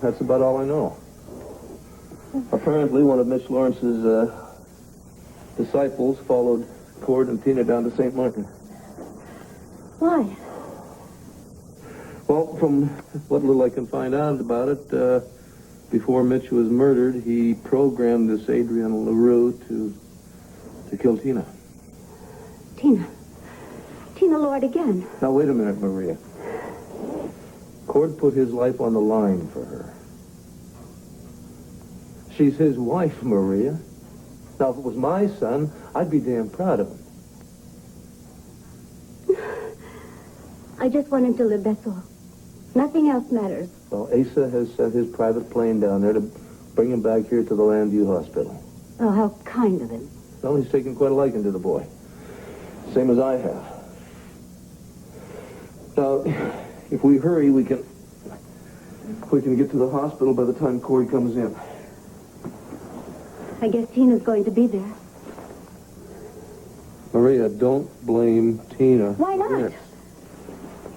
that's about all I know. Apparently, one of Mitch Laurence's disciples followed Cord and Tina down to St. Martin. Why? Well, from what little I can find out about it, before Mitch was murdered, he programmed this Adrian LaRue to kill Tina. Tina Lord again. Now, wait a minute, Maria. Cord put his life on the line for her. She's his wife, Maria. Now, if it was my son, I'd be damn proud of him. I just want him to live, that's all. Nothing else matters. Well, Asa has sent his private plane down there to bring him back here to the Llanview hospital. Oh, how kind of him. Well, he's taken quite a liking to the boy. Same as I have. Now, if we hurry, we can get to the hospital by the time Cord comes in. I guess Tina's going to be there. Maria, don't blame Tina. Why not? Yes.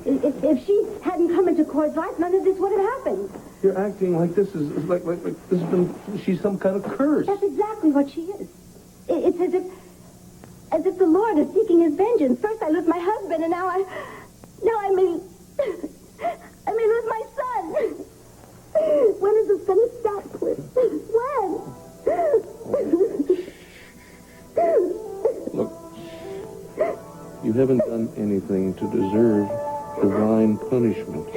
If she hadn't come into Cord's life, none of this would have happened. You're acting like this is like this has been. She's some kind of curse. That's exactly what she is. It's as if the Lord is seeking his vengeance. First I lose my husband, and now I may lose my son. When is this going to stop, please? When? Look, you haven't done anything to deserve divine punishment.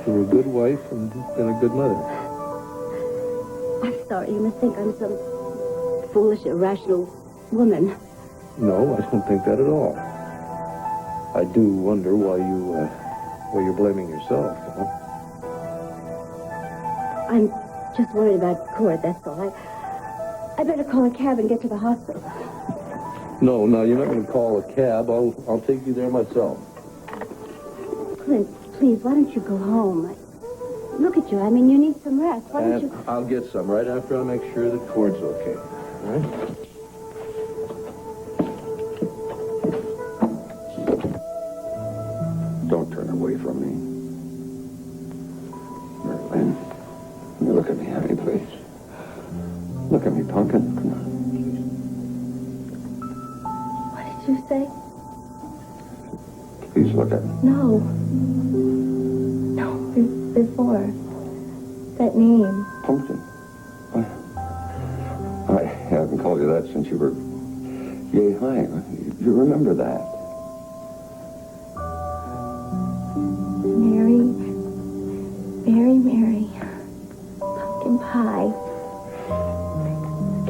You're a good wife and a good mother. I'm sorry. You must think I'm some foolish, irrational woman. No, I don't think that at all. I do wonder why you're blaming yourself, you know? I'm just worried about Cord, that's all. I better call a cab and get to the hospital. No, you're not going to call a cab. I'll take you there myself. Clint, please, why don't you go home? Look at you. I mean, you need some rest. Why don't you... I'll get some right after I make sure that Cord's okay. All right? Don't turn away from me. Lynn, you look at me, honey, please. Look at me, pumpkin. Come on. What did you say? Please look at me. No, before. That name. Pumpkin. I haven't called you that since you were yay high. You remember that. Mary. Pumpkin pie.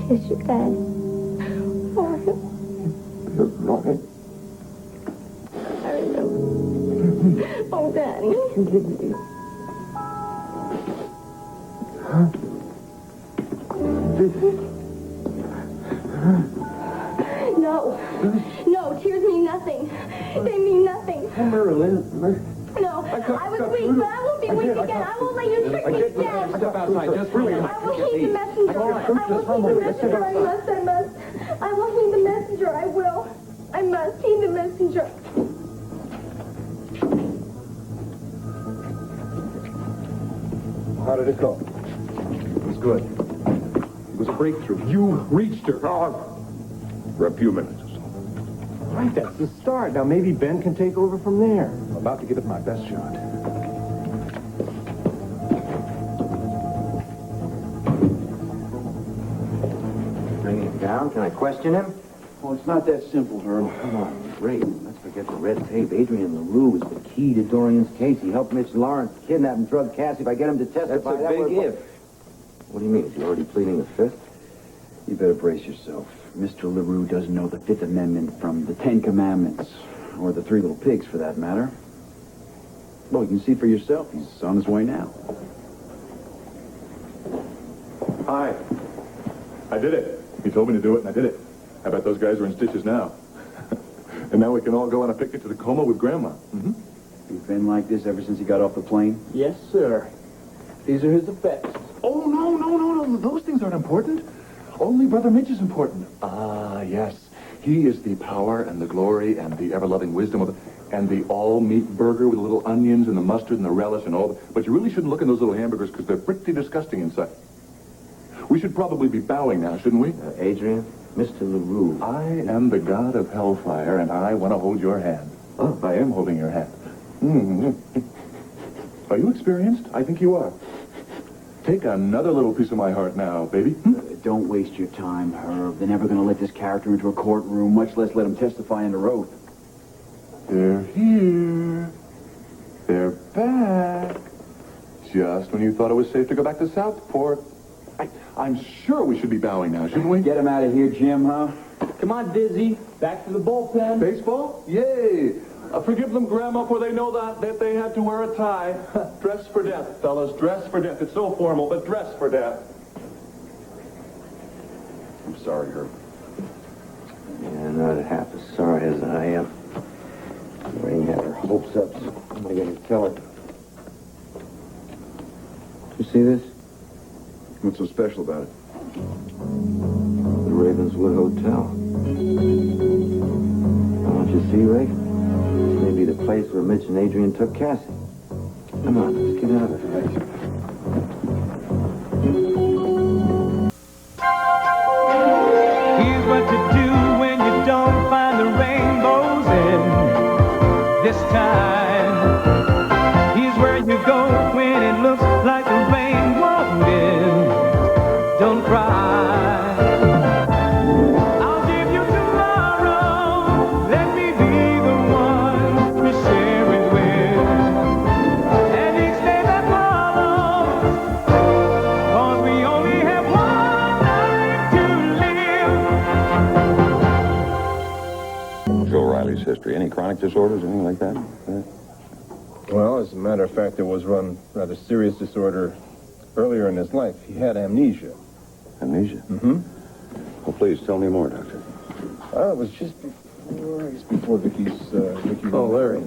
Kiss your dad. You're right. I remember. Oh, Daddy. No, tears mean nothing. They mean nothing. Marilyn. No, I was weak, but I won't be weak again. I won't let you trick me again. Step outside, just for a minute. I will heed the messenger. I must. I will heed the messenger. I will. I must heed the messenger. How did it go? It was good. It was a breakthrough. You reached her. For a few minutes or so. Right, that's the start. Now maybe Ben can take over from there. I'm about to give it my best shot. Bring him down. Can I question him? Oh, it's not that simple, Herb. Come on. Great. Let's forget the red tape. Adrian LaRue is the key to Dorian's case. He helped Mitch Laurence kidnap and drug Cassie. If I get him to testify... That's a big if. What do you mean? Is he already pleading the Fifth? You better brace yourself. Mr. LaRue doesn't know the Fifth Amendment from the Ten Commandments. Or the Three Little Pigs, for that matter. Well, you can see for yourself. He's on his way now. Hi. I did it. He told me to do it, and I did it. I bet those guys are in stitches now. And now we can all go on a picnic to Tacoma with Grandma. Mm-hmm. He's been like this ever since he got off the plane? Yes, sir. These are his effects. Oh, no. Those things aren't important. Only Brother Mitch is important. Ah, yes. He is the power and the glory and the ever-loving wisdom of the... And the all-meat burger with the little onions and the mustard and the relish and all. But you really shouldn't look in those little hamburgers because they're pretty disgusting inside. We should probably be bowing now, shouldn't we? Adrian, Mr. LaRue. I am the god of hellfire, and I want to hold your hand. Oh, I am holding your hand. Are you experienced? I think you are. Take another little piece of my heart now, baby. Don't waste your time, Herb. They're never going to let this character into a courtroom, much less let him testify under oath. They're here. They're back. Just when you thought it was safe to go back to Southport. I'm sure we should be bowing now, shouldn't we? Get him out of here, Jim, huh? Come on, Dizzy. Back to the bullpen. Baseball? Yay! Forgive them, Grandma, for they know that they had to wear a tie. Dress for death, fellas. Dress for death. It's so formal, but dress for death. I'm sorry, Herb. Yeah, not half as sorry as I am. Ring had her hopes up, so I'm going to tell her. You see this? What's so special about it? The Ravenswood Hotel. Don't you see, Ray? This may be the place where Mitch and Adrian took Cassie. Come on, let's get out of here. Here's what to do when you don't find the rainbows in this time. Here's where you go when it looks like the rain won't end. Don't cry. I'll give you tomorrow. Let me be the one to share it with. And each day that follows, 'cause we only have one life to live. Joe Riley's history. Any chronic disorders, anything like that? Well, as a matter of fact, there was one rather serious disorder earlier in his life. He had amnesia. Amnesia? Mm-hmm. Well, please, tell me more, Doctor. It was just before Vicky. Oh, Larry.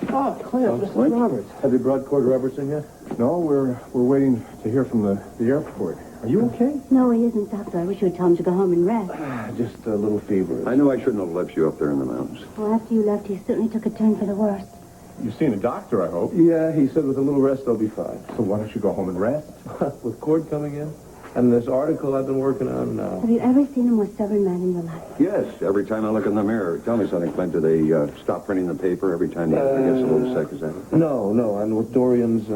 Oh, Clint, Mr. Roberts. Have you brought Cord Robertson yet? No, we're waiting to hear from the airport. Are you okay? No, he isn't, Doctor. I wish you would tell him to go home and rest. Just a little fever. I knew I shouldn't have left you up there in the mountains. Well, after you left, he certainly took a turn for the worse. You've seen a doctor, I hope. Yeah, he said with a little rest they'll be fine. So why don't you go home and rest? With Cord coming in? And this article I've been working on now. Have you ever seen a more stubborn man in your life? Yes, every time I look in the mirror. Tell me something, Clint. Do they stop printing the paper every time he gets a little sick? Is that it? No. And with Dorian's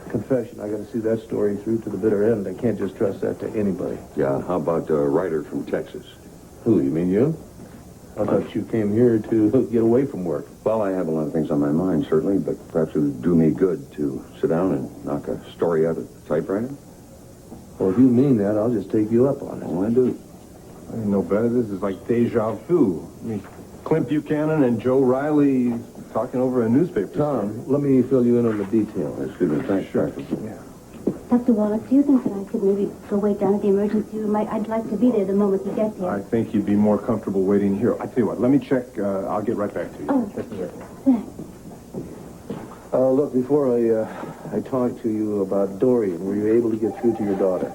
confession, I got to see that story through to the bitter end. I can't just trust that to anybody. Yeah, how about a writer from Texas? Who, you mean you? I thought you came here to get away from work. Well, I have a lot of things on my mind, certainly, but perhaps it would do me good to sit down and knock a story out of the typewriter. Well, if you mean that, I'll just take you up on it. Oh, I do. I didn't know better. This is like deja vu. I mean, Clint Buchanan and Joe Riley talking over a newspaper. Tom, let me fill you in on the details. Excuse me, thanks, Doctor. Yeah. Dr. Wallach, do you think that I could maybe go wait down at the emergency room? I'd like to be there the moment he gets here. I think you'd be more comfortable waiting here. I tell you what, let me check. I'll get right back to you. Oh. Just a second. Thanks. Look, before I talk to you about Dorian, were you able to get through to your daughter?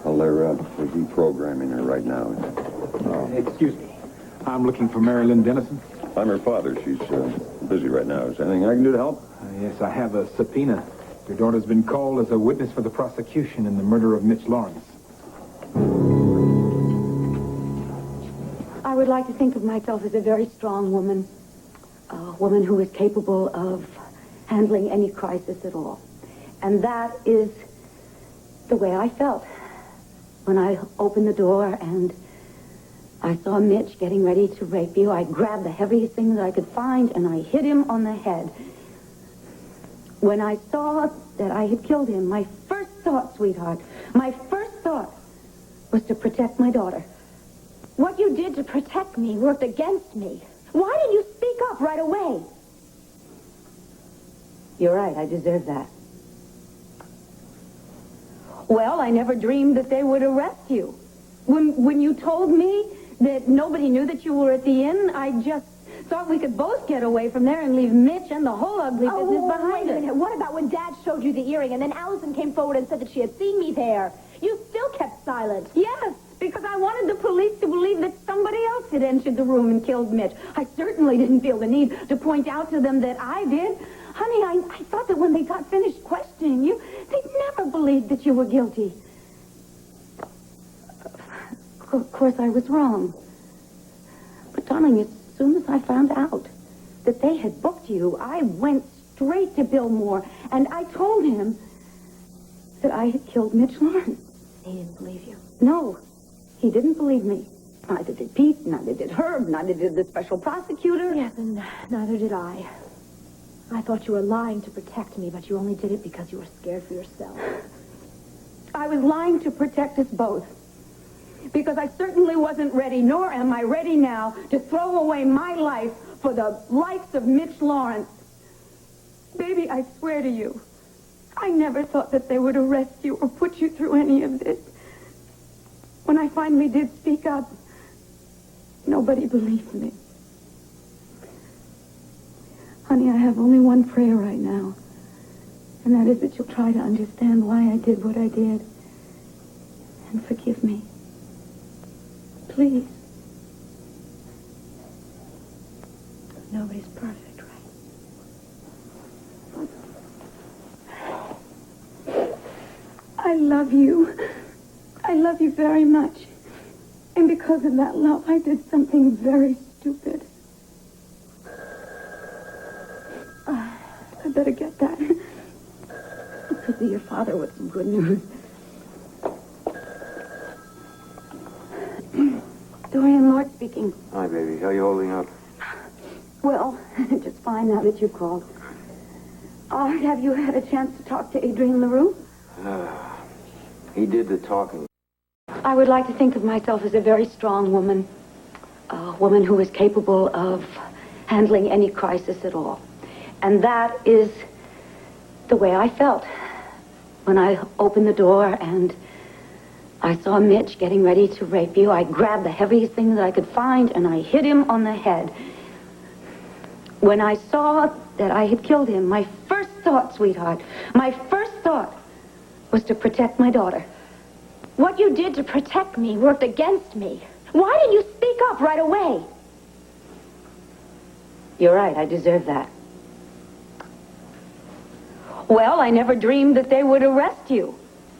Well, they're deprogramming her right now. Excuse me. I'm looking for Marilyn Dennison. I'm her father. She's busy right now. Is there anything I can do to help? Yes, I have a subpoena. Your daughter's been called as a witness for the prosecution in the murder of Mitch Laurence. I would like to think of myself as a very strong woman. A woman who is capable of handling any crisis at all. And that is the way I felt when I opened the door and I saw Mitch getting ready to rape you. I grabbed the heaviest thing that I could find and I hit him on the head. When I saw that I had killed him, my first thought, sweetheart, my first thought was to protect my daughter. What you did to protect me worked against me. Why didn't you speak up right away? You're right, I deserve that. Well, I never dreamed that they would arrest you. When you told me that nobody knew that you were at the inn, I just thought we could both get away from there and leave Mitch and the whole ugly business behind us. Wait a minute. What about when Dad showed you the earring and then Allison came forward and said that she had seen me there? You still kept silent. Yes, because I wanted the police to believe that somebody else had entered the room and killed Mitch. I certainly didn't feel the need to point out to them that I did. Honey, I thought that when they got finished questioning you, they'd never believe that you were guilty. Of course, I was wrong. But, darling, as soon as I found out that they had booked you, I went straight to Bill Moore, and I told him that I had killed Mitch Laurence. He didn't believe you. No, he didn't believe me. Neither did Pete, neither did Herb, neither did the special prosecutor. Yes, and neither did I. I thought you were lying to protect me, but you only did it because you were scared for yourself. I was lying to protect us both. Because I certainly wasn't ready, nor am I ready now, to throw away my life for the likes of Mitch Laurence. Baby, I swear to you, I never thought that they would arrest you or put you through any of this. When I finally did speak up, nobody believed me. Honey, I have only one prayer right now, and that is that you'll try to understand why I did what I did, and forgive me. Please. Nobody's perfect, right? I love you. I love you very much. And because of that love, I did something very stupid. I better get that. Could be your father with some good news. Dorian Lord speaking. Hi, baby. How you holding up? Well, just fine now that you called. Have you had a chance to talk to Adrian LaRue? He did the talking. I would like to think of myself as a very strong woman. A woman who is capable of handling any crisis at all. And that is the way I felt when I opened the door and I saw Mitch getting ready to rape you. I grabbed the heaviest thing that I could find and I hit him on the head. When I saw that I had killed him, my first thought, sweetheart, my first thought was to protect my daughter. What you did to protect me worked against me. Why didn't you speak up right away? You're right, I deserve that. Well, I never dreamed that they would arrest you.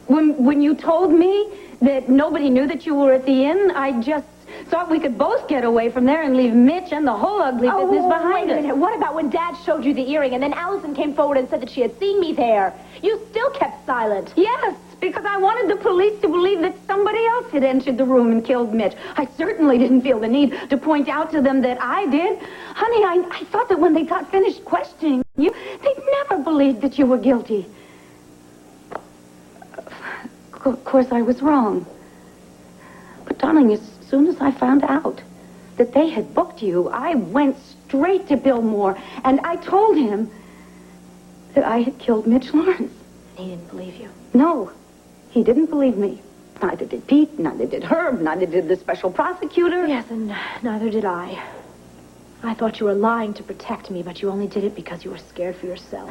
When you told me that nobody knew that you were at the inn, I just thought we could both get away from there and leave Mitch and the whole ugly business behind us. Wait a minute. What about when Dad showed you the earring and then Allison came forward and said that she had seen me there? You still kept silent. Yes, because I wanted the police to believe that somebody else had entered the room and killed Mitch. I certainly didn't feel the need to point out to them that I did. Honey, I thought that when they got finished questioning you, they'd never believed that you were guilty. Of course, I was wrong. But, darling, as soon as I found out that they had booked you, I went straight to Bill Moore, and I told him that I had killed Mitch Laurence. He didn't believe you. No, he didn't believe me. Neither did Pete, neither did Herb, neither did the special prosecutor. Yes, and neither did I. I thought you were lying to protect me, but you only did it because you were scared for yourself.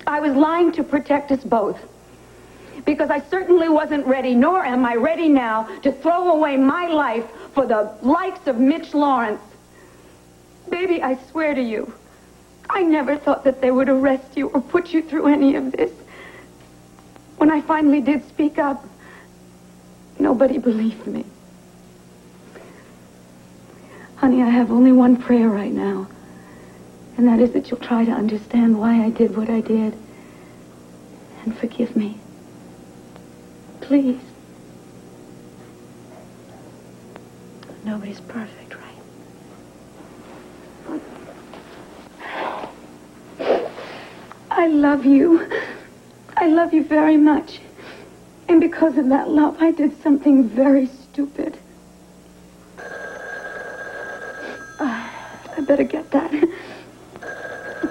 I was lying to protect us both. Because I certainly wasn't ready, nor am I ready now, to throw away my life for the likes of Mitch Laurence. Baby, I swear to you, I never thought that they would arrest you or put you through any of this. When I finally did speak up, nobody believed me. Honey, I have only one prayer right now, and that is that you'll try to understand why I did what I did, and forgive me. Please. Nobody's perfect, right? I love you. I love you very much. And because of that love, I did something very stupid. I better get that. It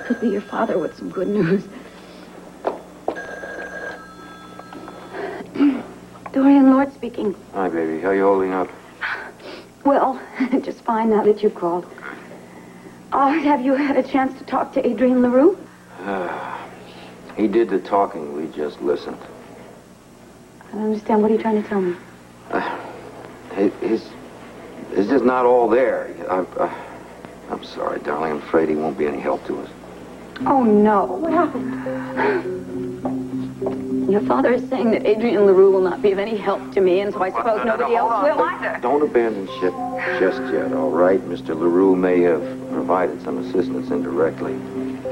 could be your father with some good news. Dorian Lord speaking. Hi, baby. How you holding up? Well, just fine now that you called. Have you had a chance to talk to Adrian LaRue? He did the talking. We just listened. I don't understand. What are you trying to tell me? It's just not all there. I'm sorry, darling. I'm afraid he won't be any help to us. Oh, no. What happened? Your father is saying that Adrian LaRue will not be of any help to me, and so I suppose nobody else will either. Don't abandon ship just yet, all right? Mr. LaRue may have provided some assistance indirectly.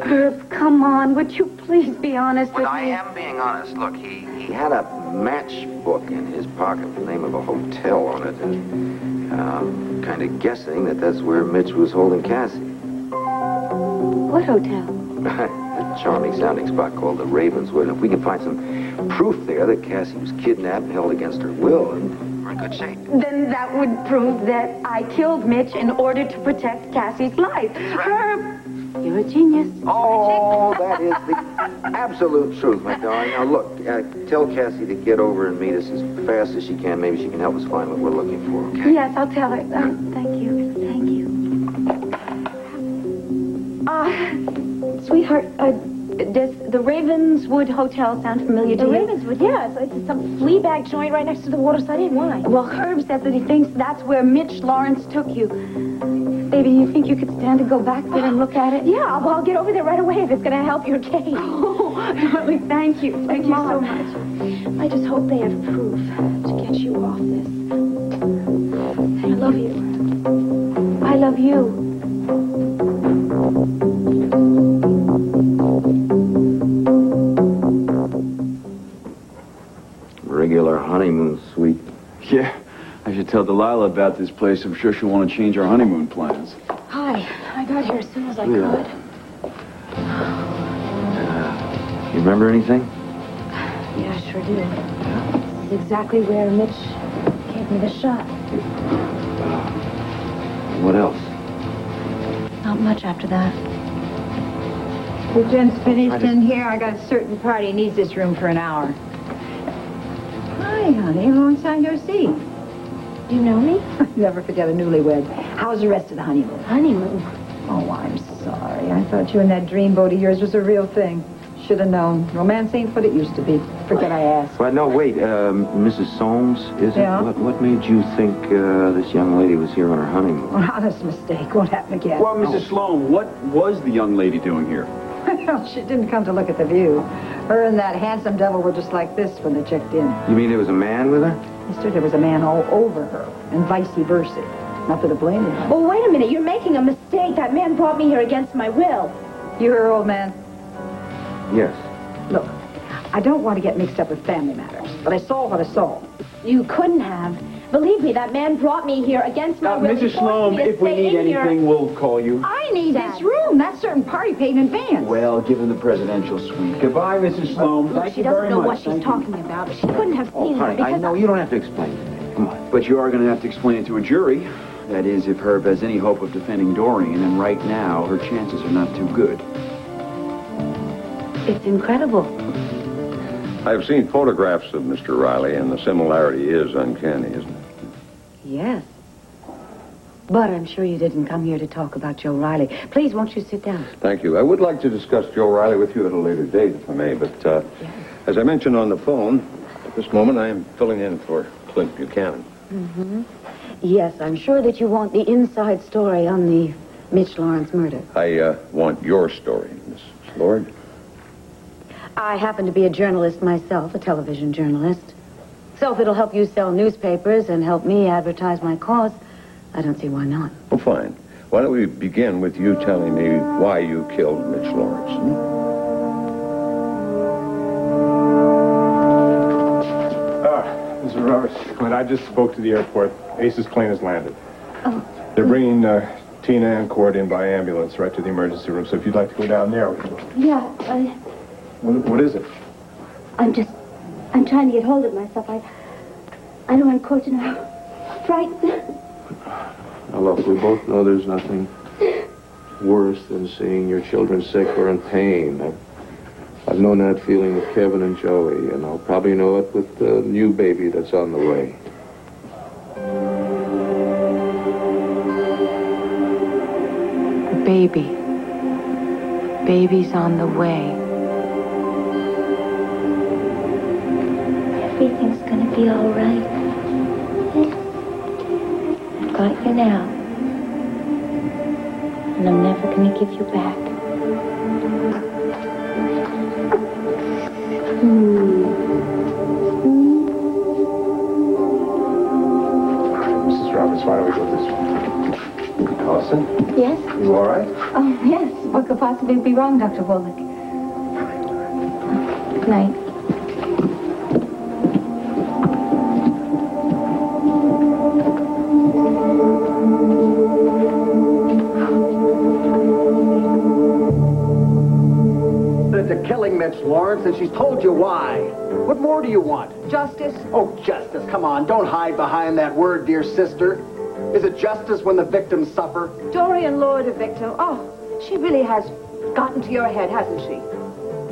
Herb, come on. Would you please be honest with me? I am being honest. Look, he had a matchbook in his pocket with the name of a hotel on it, and I'm kind of guessing that that's where Mitch was holding Cassie. What hotel? A charming sounding spot called the Ravenswood. And if we can find some proof there that Cassie was kidnapped and held against her will, and we're in good shape. Then that would prove that I killed Mitch in order to protect Cassie's life. Herb, you're a genius. Oh, that is the absolute truth, my darling. Now, look, tell Cassie to get over and meet us as fast as she can. Maybe she can help us find what we're looking for, okay? Yes, I'll tell her. Thank you. Thank you. Sweetheart, does the Ravenswood Hotel sound familiar to you? The Ravenswood, yeah. It's some flea bag joint right next to the Waterside Inn. Why? Well, Herb says that he thinks that's where Mitch Laurence took you. Baby, you think you could stand to go back there and look at it? Yeah, well, I'll get over there right away if it's going to help your case. Oh, darling, thank you. Thank you so much. I just hope they have proof to get you off this. I love you. I love you. Regular honeymoon suite. Yeah, I should tell Delilah about this place. I'm sure she'll want to change our honeymoon plans. Hi. I got here as soon as I could. You remember anything? Yeah, I sure do. This is exactly where Mitch gave me the shot. What else? Not much after that. The gent's finished in here. I got a certain party needs this room for an hour. Hi, honey. Long time no see. You know me? Never forget a newlywed. How's the rest of the honeymoon? Honeymoon? Oh, I'm sorry. I thought you and that dreamboat of yours was a real thing. Should have known. Romance ain't what it used to be. Forget I asked. Well, no, wait. Mrs. Soames, is it? Yeah? What made you think this young lady was here on her honeymoon? An honest mistake. Won't happen again. Well, Mrs. Sloan, what was the young lady doing here? Well, she didn't come to look at the view. Her and that handsome devil were just like this when they checked in. You mean there was a man with her? Mister, there was a man all over her, and vice versa. Not that I blame him. Well, wait a minute. You're making a mistake. That man brought me here against my will. You her old man? Yes. Look, I don't want to get mixed up with family matters, but I saw what I saw. You couldn't have. Believe me, that man brought me here against my will. Mrs. Sloan, if we need anything, we'll call you. I need this room. That certain party paid in advance. Well, give him the presidential suite. Goodbye, Mrs. Sloan. Look, Thank she you doesn't very know much. what she's talking about. She couldn't have seen her Honey, because I know you don't have to explain to me. Come on. But you are going to have to explain it to a jury. That is, if Herb has any hope of defending Dorian, and right now, her chances are not too good. It's incredible. I've seen photographs of Mr. Riley, and the similarity is uncanny, isn't it? Yes. But I'm sure you didn't come here to talk about Joe Riley. Please, won't you sit down? Thank you. I would like to discuss Joe Riley with you at a later date, if I may, but as I mentioned on the phone, at this moment I am filling in for Clint Buchanan. Mm-hmm. Yes, I'm sure that you want the inside story on the Mitch Laurence murder. I want your story, Miss Lord. I happen to be a journalist myself, a television journalist. So if it'll help you sell newspapers and help me advertise my cause, I don't see why not. Well, fine. Why don't we begin with you telling me why you killed Mitch Laurence? Mr. Roberts, Clint, I just spoke to the airport. Ace's plane has landed. Oh. They're bringing Tina and Cord in by ambulance right to the emergency room. So if you'd like to go down there, we can go. Yeah, What is it? I'm trying to get hold of myself. I don't want Court to know. Frightened. Now, look, we both know there's nothing worse than seeing your children sick or in pain. I've known that feeling with Kevin and Joey, and I'll probably know it with the new baby that's on the way. Baby's on the way. Everything's gonna be all right. for now. And I'm never going to give you back. Mrs. Roberts, why don't we go this way? Allison? Yes? You all right? Oh, yes. What could possibly be wrong, Dr. Bullock? Good night. To killing Mitch Laurence, and she's told you why. What more do you want? Justice? Oh, justice. Come on, don't hide behind that word, dear sister. Is it justice when the victims suffer? Dorian Lord, a victim. Oh, she really has gotten to your head, hasn't she?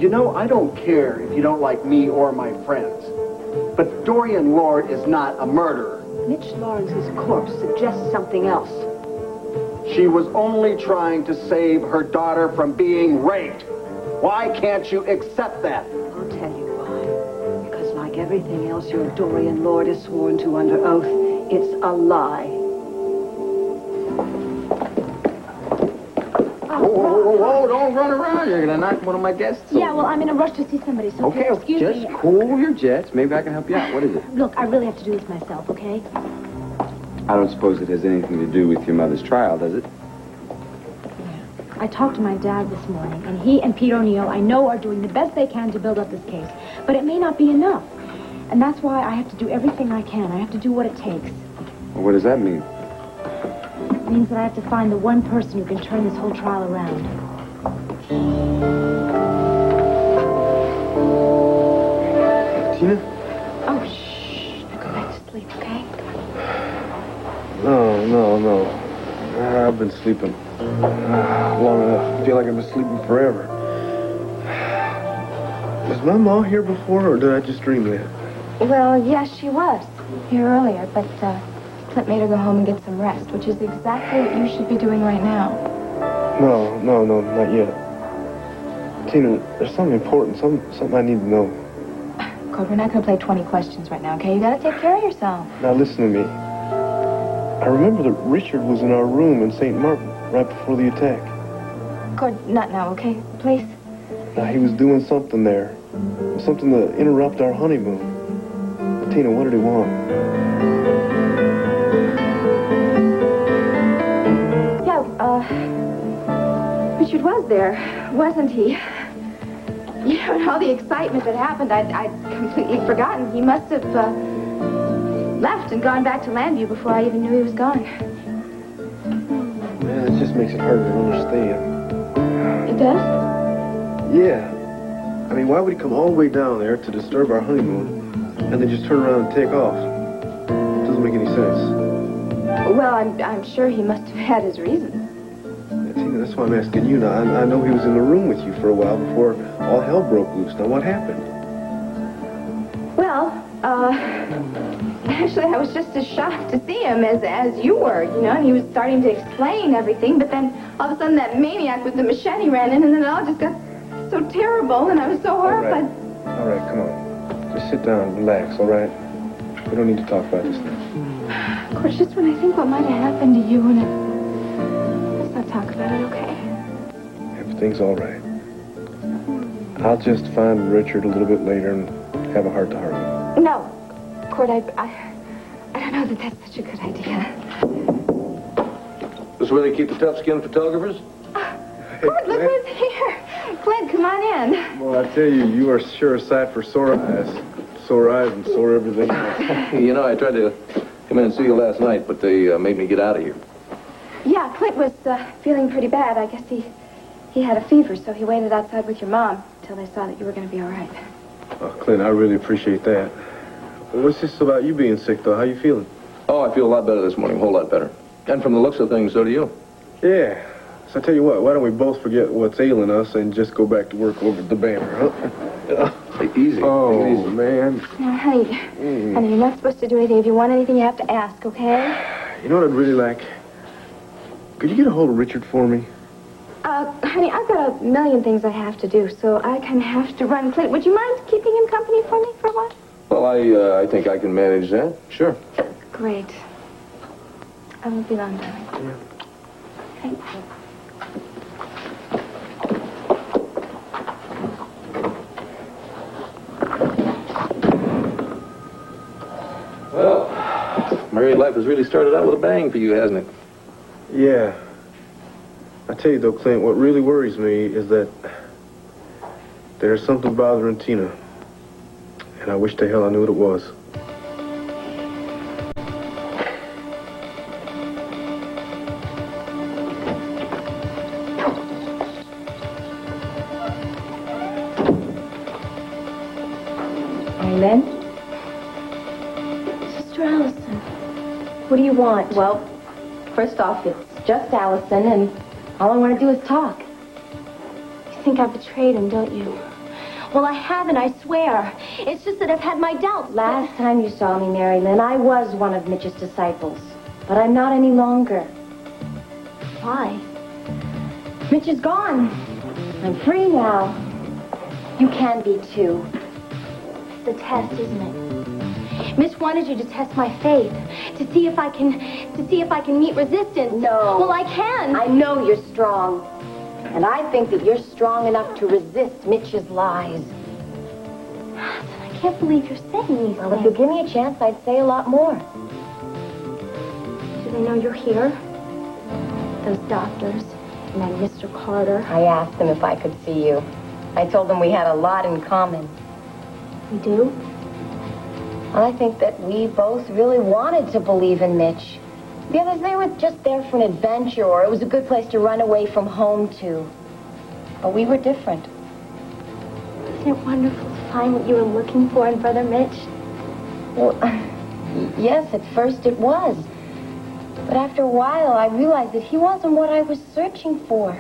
You know, I don't care if you don't like me or my friends. But Dorian Lord is not a murderer. Mitch Lawrence's corpse suggests something else. She was only trying to save her daughter from being raped. Why can't you accept that? I'll tell you why. Because like everything else your Dorian Lord is sworn to under oath, it's a lie. Whoa, don't run around. You're going to knock one of my guests over. Yeah, well, I'm in a rush to see somebody, so Okay, excuse just me. cool your jets. Maybe I can help you out. What is it? Look, I really have to do this myself, okay? I don't suppose it has anything to do with your mother's trial, does it? I talked to my dad this morning, and he and Pete O'Neill, I know, are doing the best they can to build up this case. But it may not be enough. And that's why I have to do everything I can. I have to do what it takes. Well, what does that mean? It means that I have to find the one person who can turn this whole trial around. Tina? Oh, shh. Now go back to sleep, okay? No. I've been sleeping long enough. I feel like I've been sleeping forever. Was my mom here before, or did I just dream that? Well, yes, she was here earlier, but Clint made her go home and get some rest, which is exactly what you should be doing right now. No, not yet. Tina, there's something important, something I need to know. Cord, we're not going to play 20 questions right now, okay? You got to take care of yourself. Now listen to me. I remember that Richard was in our room in St. Martin right before the attack. Cord, not now, okay? Please? Now, he was doing something there. Something to interrupt our honeymoon. But Tina, what did he want? Yeah, Richard was there, wasn't he? You know, and all the excitement that happened, I'd completely forgotten. He must have, left and gone back to Llanview before I even knew he was gone. Man, it just makes it harder to understand. It does? Yeah. I mean, why would he come all the way down there to disturb our honeymoon and then just turn around and take off? It doesn't make any sense. Well, I'm sure he must have had his reasons. Yeah, Tina, that's why I'm asking you. Now, I know he was in the room with you for a while before all hell broke loose. Now, what happened? Well, actually, I was just as shocked to see him as you were, you know, and he was starting to explain everything, but then all of a sudden that maniac with the machete ran in, and then it all just got so terrible, and I was so horrified. All right, come on. Just sit down and relax, all right? We don't need to talk about this now. Of course, just when I think what might have happened to you, and let's not talk about it, okay? Everything's all right. I'll just find Richard a little bit later and have a heart-to-heart with him. No, Cord, I don't know that that's such a good idea. This is where they keep the tough-skinned photographers? Cord, look who's here. Clint, come on in. Well, I tell you, you are sure a sight for sore eyes. Sore eyes and sore everything else. You know, I tried to come in and see you last night, but they made me get out of here. Yeah, Clint was feeling pretty bad. I guess he had a fever, so he waited outside with your mom until they saw that you were going to be all right. Oh, Clint, I really appreciate that. What's this about you being sick, though? How you feeling? Oh, I feel a lot better this morning, a whole lot better. And from the looks of things, so do you. Yeah. So I tell you what, why don't we both forget what's ailing us and just go back to work over the banner, huh? Easy. Oh, easy, man. Now, honey, honey, you're not supposed to do anything. If you want anything, you have to ask, okay? You know what I'd really like? Could you get a hold of Richard for me? Honey, I've got a million things I have to do, so I kind of have to run. Clint, would you mind keeping him company for me for a while? Well, I think I can manage that. Sure. Great. I won't be long, darling. Thank you. Well, married life has really started out with a bang for you, hasn't it? Yeah. I tell you, though, Clint, what really worries me is that there's something bothering Tina. And I wish to hell I knew what it was. Lynn? Sister Allison. What do you want? Well, first off, it's just Allison, and all I want to do is talk. You think I betrayed him, don't you? Well, I haven't, I swear. It's just that I've had my doubts. Last time you saw me, Mary Lynn, I was one of Mitch's disciples. But I'm not any longer. Why? Mitch is gone. I'm free now. You can be, too. It's a test, isn't it? Mitch wanted you to test my faith, to see if I can meet resistance. No. Well, I can. I know you're strong. And I think that you're strong enough to resist Mitch's lies. I can't believe you're saying these Well, if you give me a chance, I'd say a lot more. Do they know you're here? Those doctors and that Mr. Carter. I asked them if I could see you. I told them we had a lot in common. We do? Well, I think that we both really wanted to believe in Mitch. The others, they were just there for an adventure, or it was a good place to run away from home to. But we were different. Isn't it wonderful to find what you were looking for in Brother Mitch? Well, yes, at first it was. But after a while, I realized that he wasn't what I was searching for.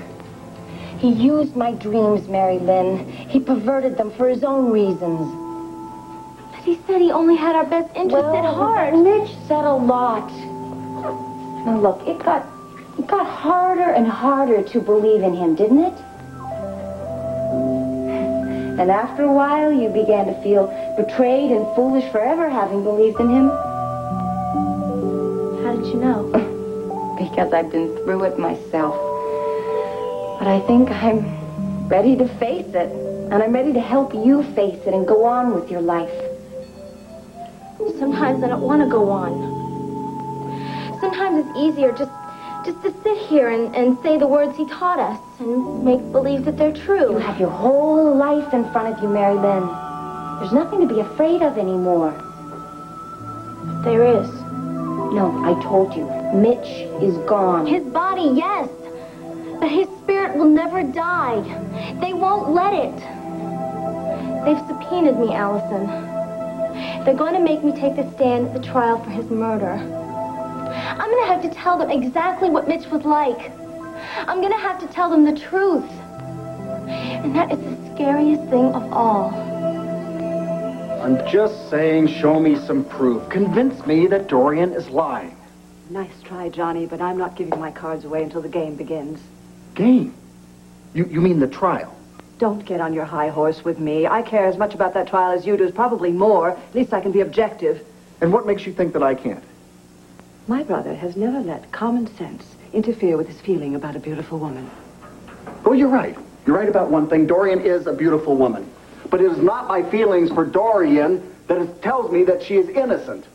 He used my dreams, Mary Lynn. He perverted them for his own reasons. But he said he only had our best interest at heart. Mitch said a lot. Now look, it got harder and harder to believe in him, didn't it? And after a while, you began to feel betrayed and foolish for ever having believed in him. How did you know? Because I've been through it myself. But I think I'm ready to face it. And I'm ready to help you face it and go on with your life. Sometimes I don't want to go on. Sometimes it's easier just to sit here and say the words he taught us and make believe that they're true. You have your whole life in front of you, Mary Lynn. There's nothing to be afraid of anymore. There is. No, I told you. Mitch is gone. His body, yes. But his spirit will never die. They won't let it. They've subpoenaed me, Allison. They're going to make me take the stand at the trial for his murder. I'm going to have to tell them exactly what Mitch was like. I'm going to have to tell them the truth. And that is the scariest thing of all. I'm just saying, show me some proof. Convince me that Dorian is lying. Nice try, Johnny, but I'm not giving my cards away until the game begins. Game? You mean the trial? Don't get on your high horse with me. I care as much about that trial as you do, probably more. At least I can be objective. And what makes you think that I can't? My brother has never let common sense interfere with his feeling about a beautiful woman. Oh, you're right. You're right about one thing. Dorian is a beautiful woman. But it is not my feelings for Dorian that tells me that she is innocent.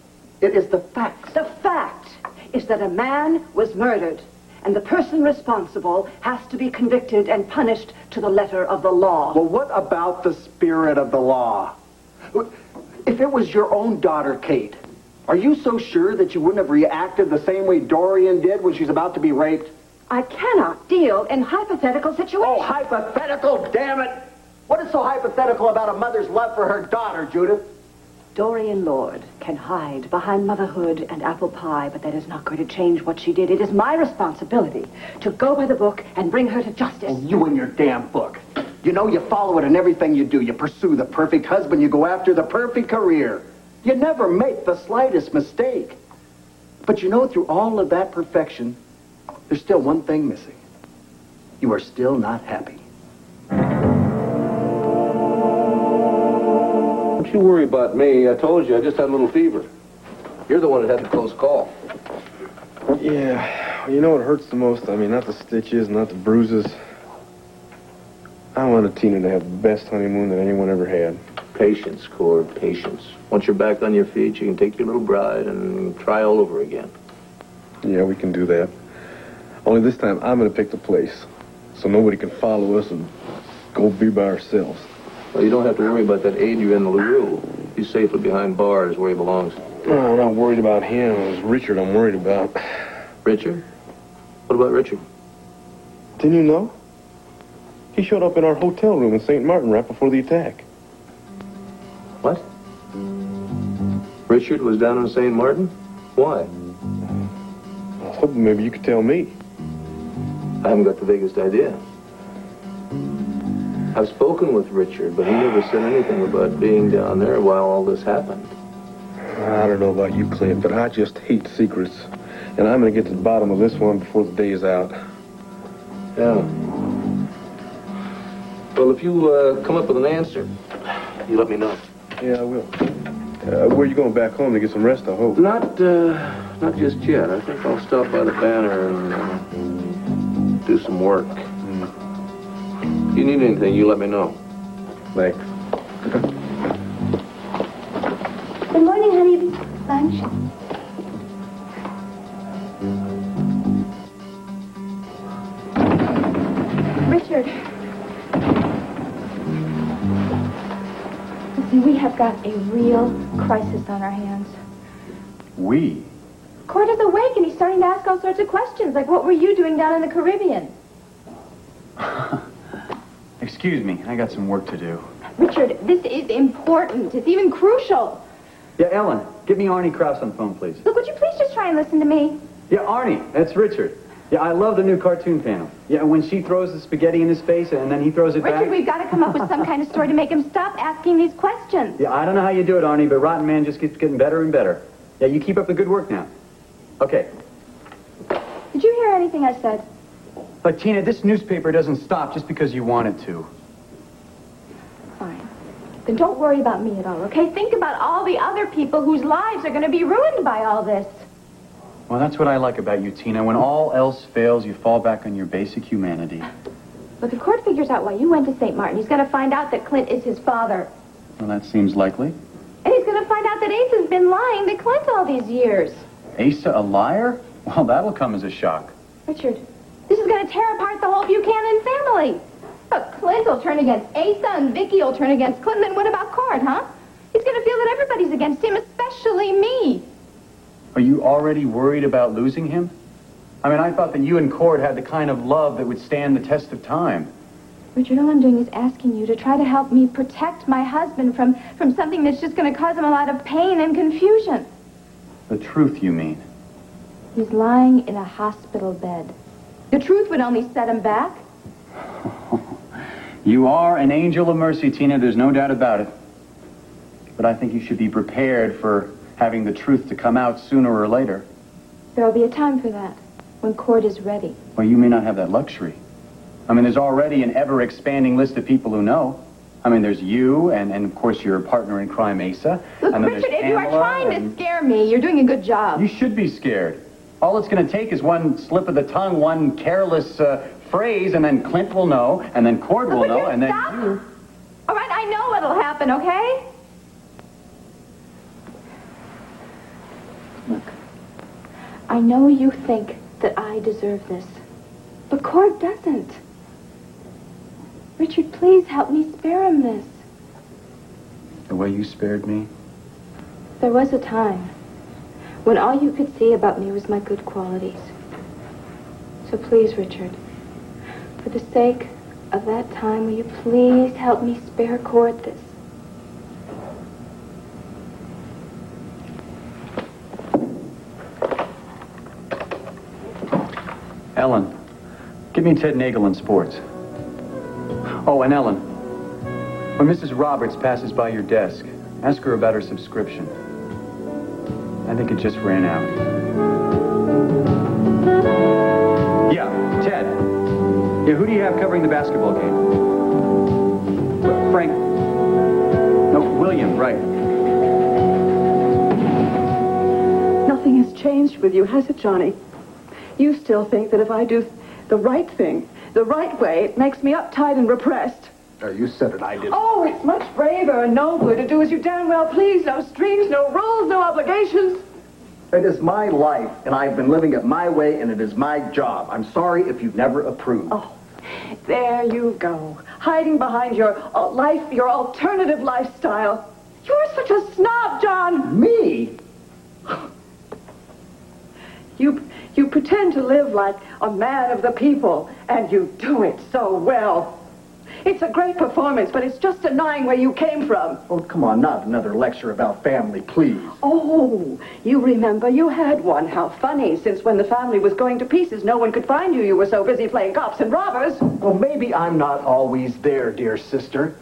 It is the facts. The fact is that a man was murdered, and the person responsible has to be convicted and punished to the letter of the law. Well, what about the spirit of the law? If it was your own daughter, Kate, are you so sure that you wouldn't have reacted the same way Dorian did when she's about to be raped? I cannot deal in hypothetical situations. Oh, hypothetical, damn it! What is so hypothetical about a mother's love for her daughter, Judith? Dorian Lord can hide behind motherhood and apple pie, but that is not going to change what she did. It is my responsibility to go by the book and bring her to justice. Oh, you and your damn book. You know, you follow it in everything you do. You pursue the perfect husband. You go after the perfect career. You never make the slightest mistake. But you know, through all of that perfection, there's still one thing missing. You are still not happy. Don't you worry about me. I told you, I just had a little fever. You're the one that had the close call. Yeah, you know what hurts the most? I mean, not the stitches, not the bruises. I wanted Tina to have the best honeymoon that anyone ever had. Patience, Cord, patience. Once you're back on your feet, you can take your little bride and try all over again. Yeah, we can do that. Only this time, I'm going to pick the place, so nobody can follow us and go be by ourselves. Well, you don't have to worry about that Adrian LaRue. He's safely behind bars where he belongs. No, I'm not worried about him. It was Richard I'm worried about. Richard? What about Richard? Didn't you know? He showed up in our hotel room in St. Martin right before the attack. What? Richard was down in St. Martin? Why? I was hoping maybe you could tell me. I haven't got the vaguest idea. I've spoken with Richard, but he never said anything about being down there while all this happened. I don't know about you, Clint, but I just hate secrets. And I'm going to get to the bottom of this one before the day is out. Yeah. Well, if you come up with an answer, you let me know. Yeah, I will. Where are you going, back home to get some rest, I hope? Not just yet. I think I'll stop by the Banner and do some work. If you need anything, you let me know. Thanks. Good morning, honey. Lunch? Richard. Listen, we have got a real crisis on our hands. We? Cord is awake and he's starting to ask all sorts of questions, like what were you doing down in the Caribbean? Excuse me, I got some work to do. Richard, this is important. It's even crucial. Yeah, Ellen, get me Arnie Krause on the phone, please. Look, would you please just try and listen to me? Yeah, Arnie, that's Richard. Yeah, I love the new cartoon panel. Yeah, when she throws the spaghetti in his face and then he throws it back. Richard, we've got to come up with some kind of story to make him stop asking these questions. Yeah, I don't know how you do it, Arnie, but Rotten Man just keeps getting better and better. Yeah, you keep up the good work now. Okay. Did you hear anything I said? But, Tina, this newspaper doesn't stop just because you want it to. Fine. Then don't worry about me at all, okay? Think about all the other people whose lives are going to be ruined by all this. Well, that's what I like about you, Tina. When all else fails, you fall back on your basic humanity. Look, if Cord figures out why you went to St. Martin, he's going to find out that Clint is his father. Well, that seems likely. And he's going to find out that Ace has been lying to Clint all these years. Asa a liar? Well, that'll come as a shock. Richard, this is going to tear apart the whole Buchanan family. Look, Clint will turn against Asa and Vicky will turn against Clint. And what about Cord, huh? He's going to feel that everybody's against him, especially me. Are you already worried about losing him? I mean, I thought that you and Cord had the kind of love that would stand the test of time. Richard, all I'm doing is asking you to try to help me protect my husband from something that's just going to cause him a lot of pain and confusion. The truth, you mean? He's lying in a hospital bed. The truth would only set him back. You are an angel of mercy, Tina. There's no doubt about it. But I think you should be prepared for having the truth to come out sooner or later. There'll be a time for that, when Cord is ready. Well, you may not have that luxury. I mean, there's already an ever-expanding list of people who know. I mean, there's you, and of course, your partner in crime, Asa. Look, and then Richard, there's if you are Pamela trying to scare me, you're doing a good job. You should be scared. All it's going to take is one slip of the tongue, one careless phrase, and then Clint will know, and then Cord will know, and then you... All right, I know what'll happen, okay? Look, I know you think that I deserve this, but Cord doesn't. Richard, please help me spare him this. The way you spared me? There was a time when all you could see about me was my good qualities. So please, Richard, for the sake of that time, will you please help me spare Cord this? Ellen, give me Ted Nagel in sports. Oh, and Ellen, when Mrs. Roberts passes by your desk, ask her about her subscription. I think it just ran out. Yeah, Ted. Yeah, who do you have covering the basketball game? Frank. No, William, right. Nothing has changed with you, has it, Johnny? You still think that if I do the right thing, the right way, it makes me uptight and repressed. You said it, I didn't. Oh, it's much braver and nobler to do as you damn well please. No strings, no rules, no obligations. It is my life, and I've been living it my way, and it is my job. I'm sorry if you've never approved. Oh, there you go. Hiding behind your your alternative lifestyle. You're such a snob, John. Me? You pretend to live like a man of the people, and you do it so well. It's a great performance, but it's just denying where you came from. Oh, come on, not another lecture about family, please. Oh, you remember you had one. How funny. Since when the family was going to pieces, no one could find you. You were so busy playing cops and robbers. Well, maybe I'm not always there, dear sister.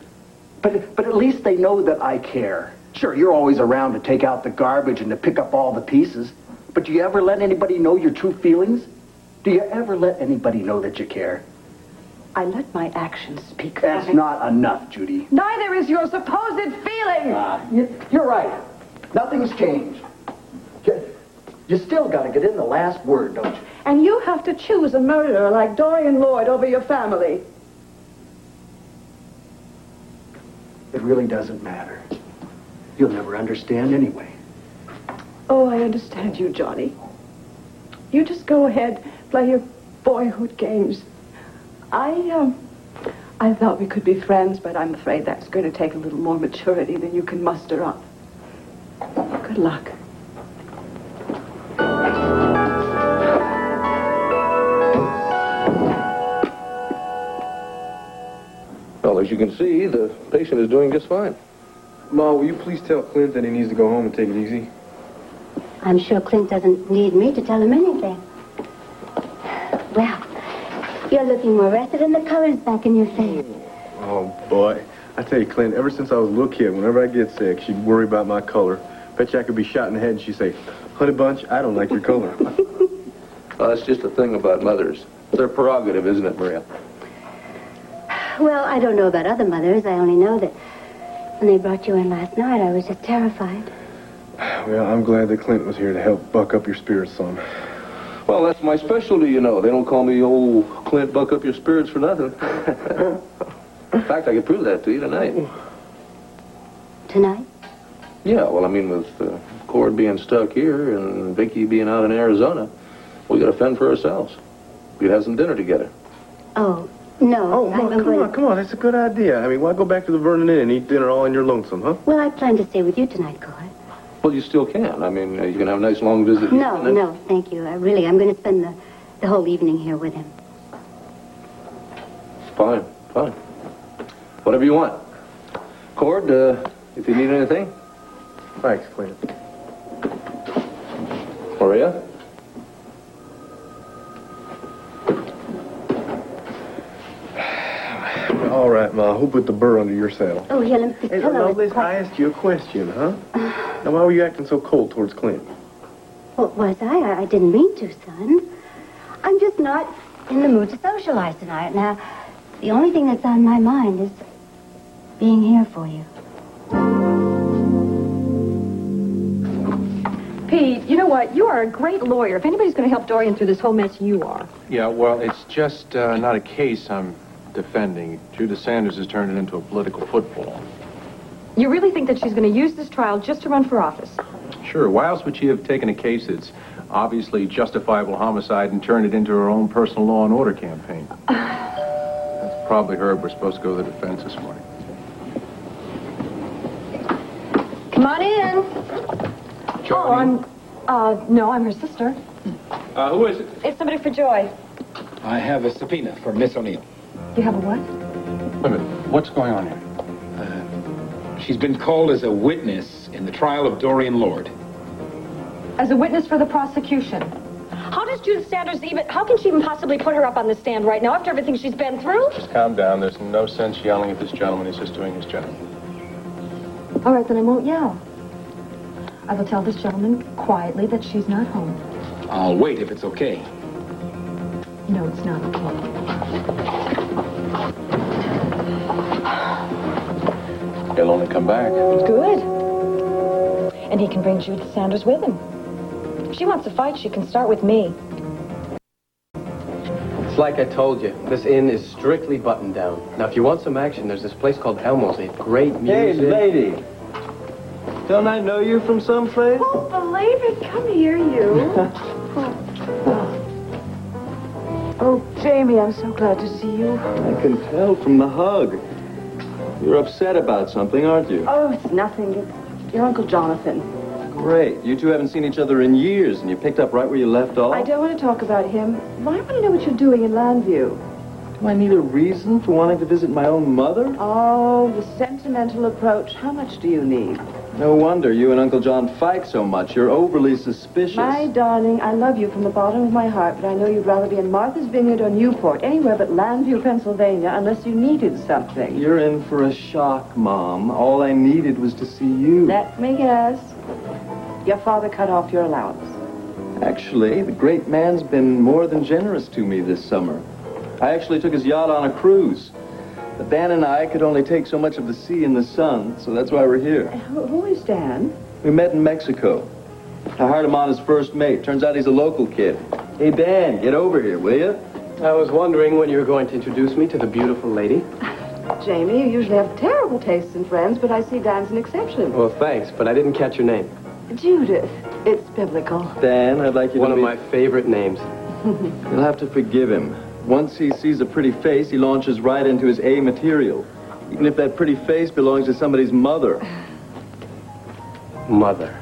But at least they know that I care. Sure, you're always around to take out the garbage and to pick up all the pieces. But do you ever let anybody know your true feelings? Do you ever let anybody know that you care? I let my actions speak. That's not enough, Judy. Neither is your supposed feeling. You're right. Nothing's changed. You still got to get in the last word, don't you? And you have to choose a murderer like Dorian Lloyd over your family. It really doesn't matter. You'll never understand anyway. Oh, I understand you, Johnny. You just go ahead, play your boyhood games. I thought we could be friends, but I'm afraid that's going to take a little more maturity than you can muster up. Good luck. Well, as you can see, the patient is doing just fine. Ma, will you please tell Clint that he needs to go home and take it easy? I'm sure Clint doesn't need me to tell him anything. Well, you're looking more rested and the color's back in your face. Oh, boy. I tell you, Clint, ever since I was a little kid, whenever I get sick, she'd worry about my color. Bet you I could be shot in the head and she'd say, Honey Bunch, I don't like your color. Well, that's just the thing about mothers. Their prerogative, isn't it, Maria? Well, I don't know about other mothers. I only know that when they brought you in last night, I was just terrified. Well, I'm glad that Clint was here to help buck up your spirits some. Well, that's my specialty, you know. They don't call me old Clint buck up your spirits for nothing. In fact, I could prove that to you tonight. Tonight? Yeah, well, I mean, with Cord being stuck here and Vicky being out in Arizona, we got to fend for ourselves. We'd have some dinner together. Oh, no. Oh, Ma, come on. That's a good idea. I mean, why go back to the Vernon Inn and eat dinner all in your lonesome, huh? Well, I plan to stay with you tonight, Cord. Well, you still can. I mean, you can have a nice long visit. No, thank you. I'm going to spend the whole evening here with him. Fine. Whatever you want. Cord, if you need anything. Thanks, Clint. Maria? All right, Ma. Who put the burr under your saddle? Oh, yeah, the Hey, pillow is listen, I asked you a question, huh? Now, why were you acting so cold towards Clint? What was I? I didn't mean to, son. I'm just not in the mood to socialize tonight. Now, the only thing that's on my mind is being here for you. Pete, you know what? You are a great lawyer. If anybody's going to help Dorian through this whole mess, you are. Yeah, well, it's just not a case I'm defending. Judith Sanders has turned it into a political football. You really think that she's going to use this trial just to run for office? Sure. Why else would she have taken a case that's obviously justifiable homicide and turned it into her own personal law and order campaign? That's probably her. We're supposed to go to the defense this morning. Come on in. Johnny? No, I'm her sister. Who is it? It's somebody for Joy. I have a subpoena for Miss O'Neill. You have a what? Wait a minute. What's going on here? She's been called as a witness in the trial of Dorian Lord. As a witness for the prosecution. How does Judith Sanders how can she even possibly put her up on the stand right now after everything she's been through? Just calm down. There's no sense yelling at this gentleman. He's just doing his job. All right, then I won't yell. I will tell this gentleman quietly that she's not home. I'll wait if it's okay. No, it's not okay. He'll only come back. Good. And he can bring Judith Sanders with him. If she wants to fight, she can start with me. It's like I told you. This inn is strictly buttoned down. Now, if you want some action, there's this place called Elmo's. They have great music. Hey, lady. Don't I know you from someplace? Won't believe it. Come here, you. Oh, Jamie, I'm so glad to see you. I can tell from the hug. You're upset about something, aren't you? Oh, it's nothing. It's your Uncle Jonathan. Great. You two haven't seen each other in years, and you picked up right where you left off? I don't want to talk about him. Well, I want to know what you're doing in Llanview. Do I need a reason for wanting to visit my own mother? Oh, the sentimental approach. How much do you need? No wonder you and Uncle John fight so much. You're overly suspicious. My darling, I love you from the bottom of my heart, but I know you'd rather be in Martha's Vineyard or Newport, anywhere but Llanview, Pennsylvania, unless you needed something. You're in for a shock, Mom. All I needed was to see you. Let me guess. Your father cut off your allowance. Actually, the great man's been more than generous to me this summer. I actually took his yacht on a cruise. But Dan and I could only take so much of the sea and the sun, so that's why we're here. Who is Dan? We met in Mexico. I hired him on as first mate. Turns out he's a local kid. Hey, Dan, get over here, will you? I was wondering when you were going to introduce me to the beautiful lady. Jamie, you usually have terrible tastes in friends, but I see Dan's an exception. Well, thanks, but I didn't catch your name. Judith. It's biblical. Dan, I'd like you to One of my favorite names. You'll have to forgive him. Once he sees a pretty face, he launches right into his A material. Even if that pretty face belongs to somebody's mother. Mother.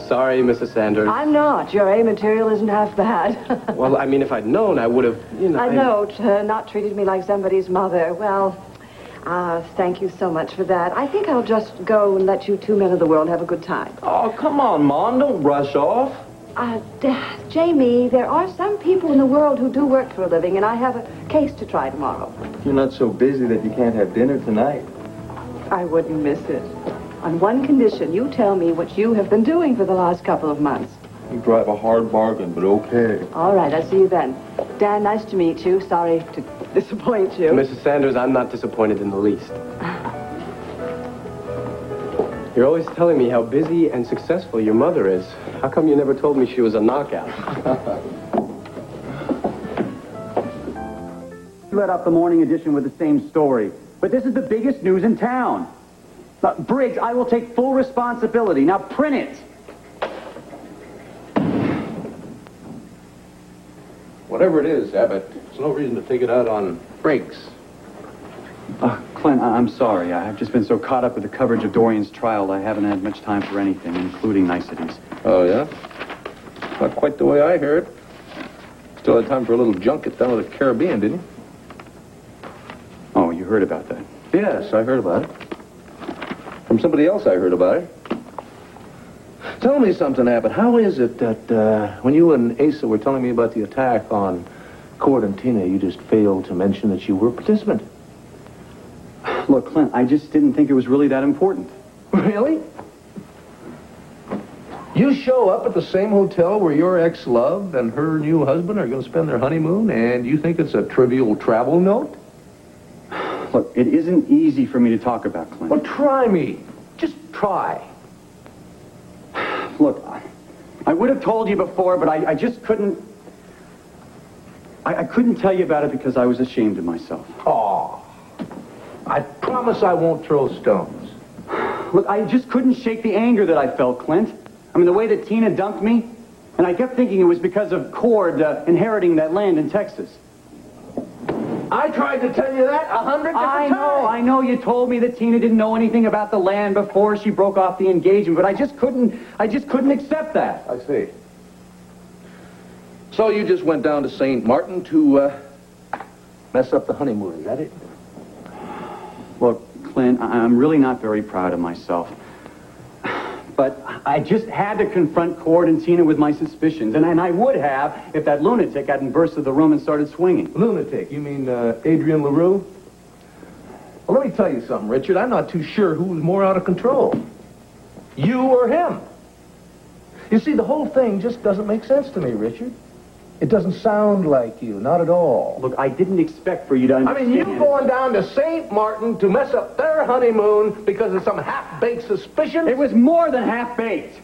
Sorry, Mrs. Sanders. I'm not. Your A material isn't half bad. Well, I mean, if I'd known, I would have, you know... I know, not treated me like somebody's mother. Well, thank you so much for that. I think I'll just go and let you two men of the world have a good time. Oh, come on, Mom. Don't rush off. Jamie, there are some people in the world who do work for a living, and I have a case to try tomorrow. You're not so busy that you can't have dinner tonight. I wouldn't miss it. On one condition, you tell me what you have been doing for the last couple of months. You drive a hard bargain, but okay. All right, I'll see you then. Dan, nice to meet you. Sorry to disappoint you. Mrs. Sanders, I'm not disappointed in the least. You're always telling me how busy and successful your mother is. How come you never told me she was a knockout? You let up the morning edition with the same story. But this is the biggest news in town. Briggs, I will take full responsibility. Now print it. Whatever it is, Abbott, there's no reason to take it out on Briggs. Clint, I'm sorry. I've just been so caught up with the coverage of Dorian's trial, I haven't had much time for anything, including niceties. Oh, yeah? Not quite the way I heard. Still had time for a little junket down to the Caribbean, didn't you? Oh, you heard about that? Yes, I heard about it. From somebody else I heard about it. Tell me something, Abbott. How is it that when you and Asa were telling me about the attack on Cord and Tina, you just failed to mention that you were a participant? Look, Clint, I just didn't think it was really that important. Really? You show up at the same hotel where your ex-love and her new husband are going to spend their honeymoon, and you think it's a trivial travel note? Look, it isn't easy for me to talk about, Clint. Well, try me. Just try. Look, I would have told you before, but I just couldn't... I couldn't tell you about it because I was ashamed of myself. Oh, I promise I won't throw stones. Look, I just couldn't shake the anger that I felt, Clint. I mean, the way that Tina dumped me, and I kept thinking it was because of Cord inheriting that land in Texas. I tried to tell you that 100 different times. I know you told me that Tina didn't know anything about the land before she broke off the engagement, but I just couldn't accept that. I see. So you just went down to St. Martin to mess up the honeymoon, is that it? Look, Clint, I'm really not very proud of myself. But I just had to confront Cord and Tina with my suspicions, and I would have if that lunatic hadn't burst through the room and started swinging. Lunatic? You mean Adrian LaRue? Well, let me tell you something, Richard. I'm not too sure who was more out of control. You or him. You see, the whole thing just doesn't make sense to me, Richard. It doesn't sound like you, not at all. Look, I didn't expect for you to understand. I mean, you going down to St. Martin to mess up their honeymoon because of some half-baked suspicion? It was more than half-baked.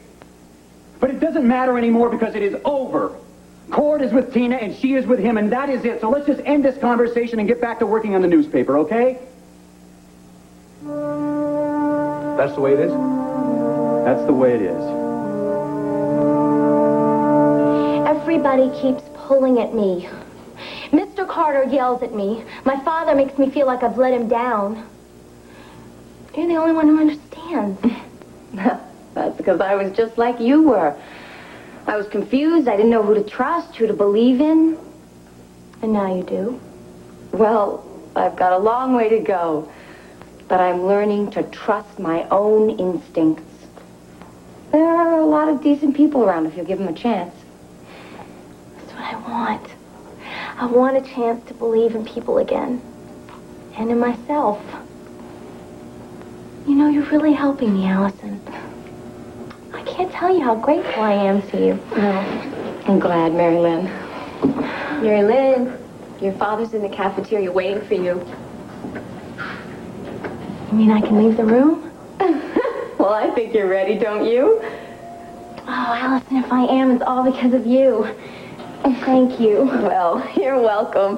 But it doesn't matter anymore because it is over. Cord is with Tina and she is with him, and that is it. So let's just end this conversation and get back to working on the newspaper, okay? That's the way it is? That's the way it is. Everybody keeps pulling at me. Mr. Carter yells at me. My father makes me feel like I've let him down. You're the only one who understands. That's because I was just like you were. I was confused. I didn't know who to trust, who to believe in. And now you do. Well, I've got a long way to go. But I'm learning to trust my own instincts. There are a lot of decent people around if you give them a chance. That's what I want. I want a chance to believe in people again. And in myself. You know, you're really helping me, Allison. I can't tell you how grateful I am to you. Well, I'm glad, Mary Lynn. Mary Lynn, your father's in the cafeteria waiting for you. You mean I can leave the room? Well, I think you're ready, don't you? Oh, Allison, if I am, it's all because of you. Thank you. Well, you're welcome.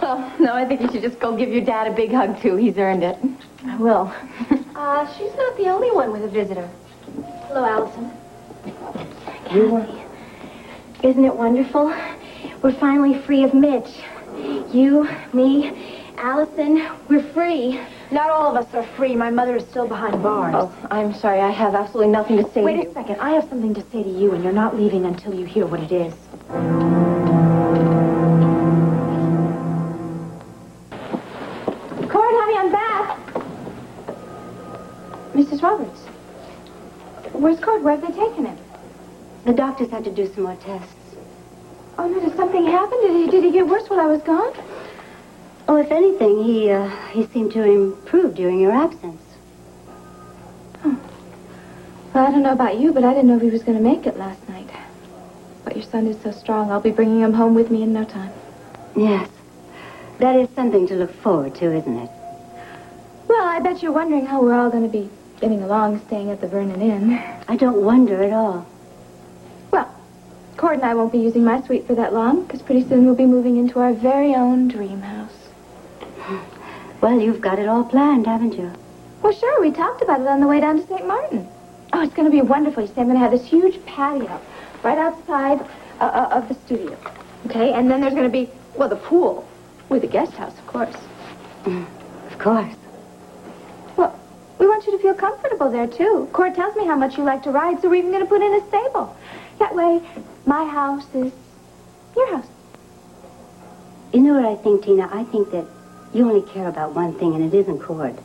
Well, no, I think you should just go give your dad a big hug, too. He's earned it. I will. She's not the only one with a visitor. Hello, Allison. Cassie, isn't it wonderful? We're finally free of Mitch. You, me, Allison, we're free. Not all of us are free. My mother is still behind bars. Oh, I'm sorry. I have absolutely nothing to say to you. Wait a second. I have something to say to you, and you're not leaving until you hear what it is. Cord, honey, I'm back. Mrs. Roberts. Where's Cord? Where have they taken him? The doctors had to do some more tests. Oh, no, did something happen? Did he get worse while I was gone? Oh, if anything, he seemed to improve during your absence. Well, I don't know about you, but I didn't know if he was going to make it last night. But your son is so strong, I'll be bringing him home with me in no time. Yes. That is something to look forward to, isn't it? Well, I bet you're wondering how we're all going to be getting along staying at the Vernon Inn. I don't wonder at all. Well, Cord and I won't be using my suite for that long, because pretty soon we'll be moving into our very own dream house. Well, you've got it all planned, haven't you? Well, sure. We talked about it on the way down to St. Martin. Oh, it's going to be wonderful. You see, I'm going to have this huge patio right outside of the studio. Okay? And then there's going to be, well, the pool with the guest house, of course. Of course. Well, we want you to feel comfortable there, too. Cord tells me how much you like to ride, so we're even going to put in a stable. That way, my house is your house. You know what I think, Tina? I think that you only care about one thing, and it isn't Cord.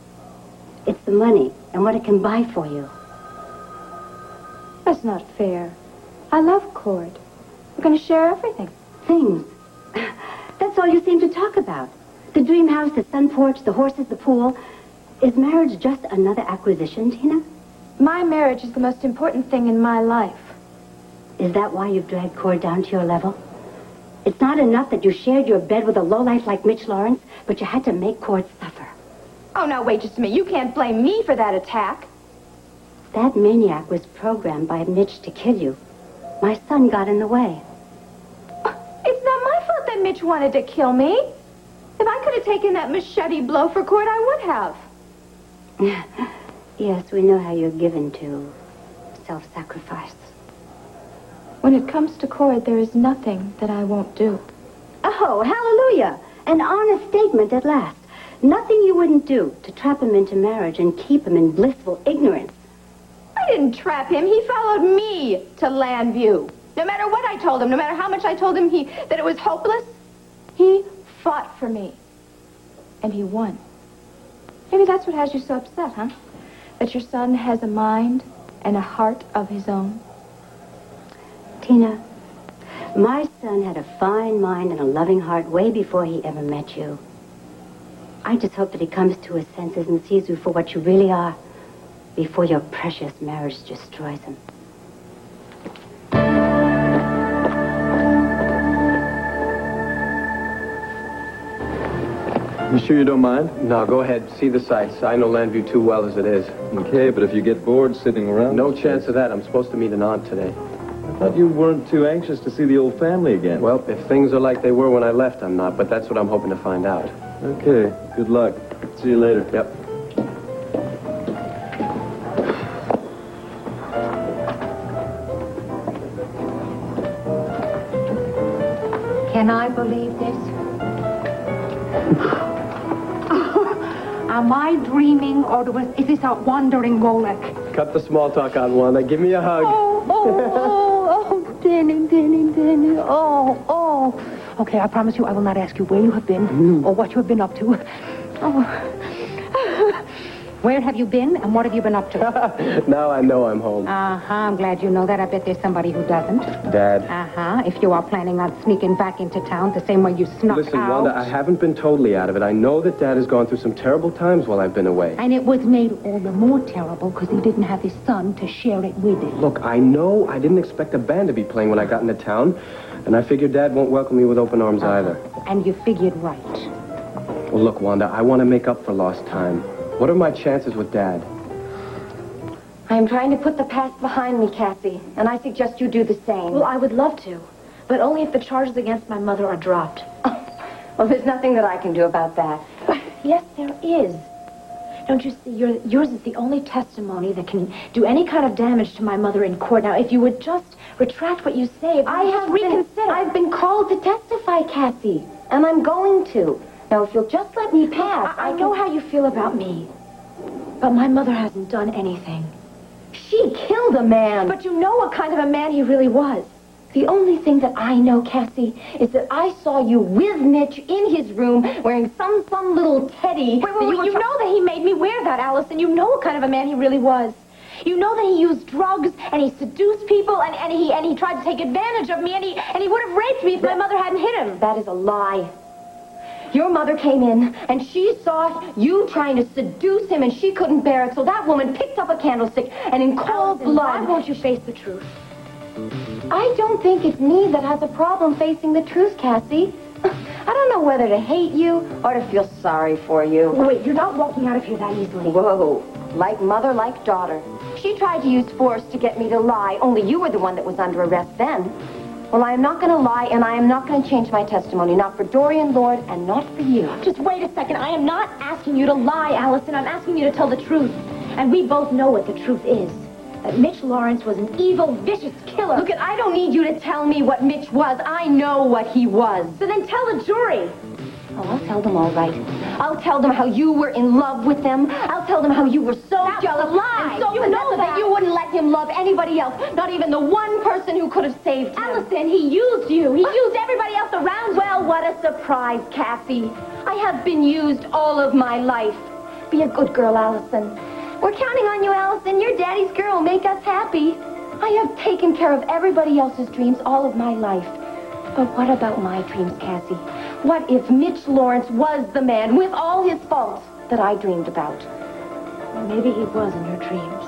It's the money and what it can buy for you. That's not fair. I love Cord. We're going to share everything. Things. That's all you seem to talk about. The dream house, the sun porch, the horses, the pool. Is marriage just another acquisition, Tina? My marriage is the most important thing in my life. Is that why you've dragged Cord down to your level? It's not enough that you shared your bed with a lowlife like Mitch Laurence, but you had to make Cord suffer. Oh, now, wait just a minute. You can't blame me for that attack. That maniac was programmed by Mitch to kill you. My son got in the way. It's not my fault that Mitch wanted to kill me. If I could have taken that machete blow for Cord, I would have. Yes, we know how you're given to self-sacrifice. When it comes to Cord, there is nothing that I won't do. Oh, hallelujah! An honest statement at last. Nothing you wouldn't do to trap him into marriage and keep him in blissful ignorance. I didn't trap him. He followed me to Llanview. No matter what I told him, no matter how much I told him that it was hopeless, he fought for me. And he won. Maybe that's what has you so upset, huh? That your son has a mind and a heart of his own. Tina, my son had a fine mind and a loving heart way before he ever met you. I just hope that he comes to his senses and sees you for what you really are before your precious marriage destroys him. You sure you don't mind? No, go ahead. See the sights. I know Llanview too well as it is. Okay, but if you get bored sitting around... No chance of that. I'm supposed to meet an aunt today. I thought you weren't too anxious to see the old family again. Well, if things are like they were when I left, I'm not, but that's what I'm hoping to find out. Okay, good luck. See you later. Yep. Can I believe this? Am I dreaming, or is this a wandering Molech? Cut the small talk out, Wanda. Give me a hug. Oh, Danny. Oh. Okay, I promise you I will not ask you where you have been or what you have been up to. Oh. Where have you been and what have you been up to? Now I know I'm home. I'm glad you know that. I bet there's somebody who doesn't. Dad. If you are planning on sneaking back into town the same way you snuck Listen, out. Wanda, I haven't been totally out of it. I know that Dad has gone through some terrible times while I've been away. And it was made all the more terrible because he didn't have his son to share it with him. Look, I know I didn't expect a band to be playing when I got into town, and I figured Dad won't welcome me with open arms either. And you figured right. Well, look, Wanda, I want to make up for lost time. What are my chances with Dad? I am trying to put the past behind me, Cassie, and I suggest you do the same. Well, I would love to, but only if the charges against my mother are dropped. Well, there's nothing that I can do about that. Yes, there is. Don't you see, yours is the only testimony that can do any kind of damage to my mother in court. Now, if you would just retract what you say, I've been called to testify, Cassie, and I'm going to. Now, if you'll just let me pass... I know how you feel about me, but my mother hasn't done anything. She killed a man. But you know what kind of a man he really was. The only thing that I know, Cassie, is that I saw you with Mitch in his room wearing some little teddy. Wait, you know that he made me wear that, Allison. You know what kind of a man he really was. You know that he used drugs and he seduced people and he tried to take advantage of me and he would have raped me if my mother hadn't hit him. That is a lie. Your mother came in, and she saw you trying to seduce him, and she couldn't bear it, so that woman picked up a candlestick, and in cold blood... Why won't you face the truth? I don't think it's me that has a problem facing the truth, Cassie. I don't know whether to hate you or to feel sorry for you. Wait, you're not walking out of here that easily. Whoa. Like mother, like daughter. She tried to use force to get me to lie, only you were the one that was under arrest then. Well, I am not going to lie, and I am not going to change my testimony. Not for Dorian Lord, and not for you. Just wait a second. I am not asking you to lie, Allison. I'm asking you to tell the truth. And we both know what the truth is. That Mitch Laurence was an evil, vicious killer. Look, I don't need you to tell me what Mitch was. I know what he was. So then tell the jury. Oh, I'll tell them all right. I'll tell them how you were in love with them. I'll tell them how you were so jealous. A lie. And so possessive that you wouldn't let him love anybody else. Not even the one person who could have saved him. Allison, he used you. He used everybody else around you. Well, what a surprise, Cassie. I have been used all of my life. Be a good girl, Allison. We're counting on you, Allison. Your daddy's girl. Make us happy. I have taken care of everybody else's dreams all of my life. But what about my dreams, Cassie? What if Mitch Laurence was the man, with all his faults, that I dreamed about? Maybe he was in your dreams.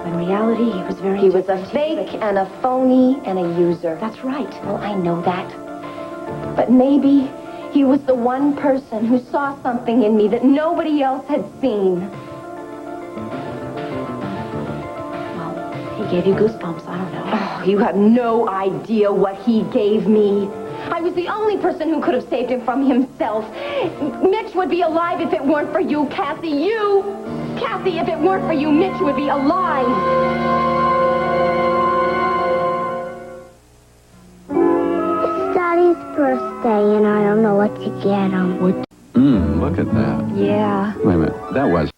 In reality, he was very He was a fake and a phony and a user. That's right. Well, I know that. But maybe he was the one person who saw something in me that nobody else had seen. He gave you goosebumps. I don't know. Oh, you have no idea what he gave me. I was the only person who could have saved him from himself. Mitch would be alive if it weren't for you, Cassie. You! Cassie, if it weren't for you, Mitch would be alive. It's Daddy's birthday, and I don't know what to get him. What? Look at that. Yeah. Wait a minute. That was...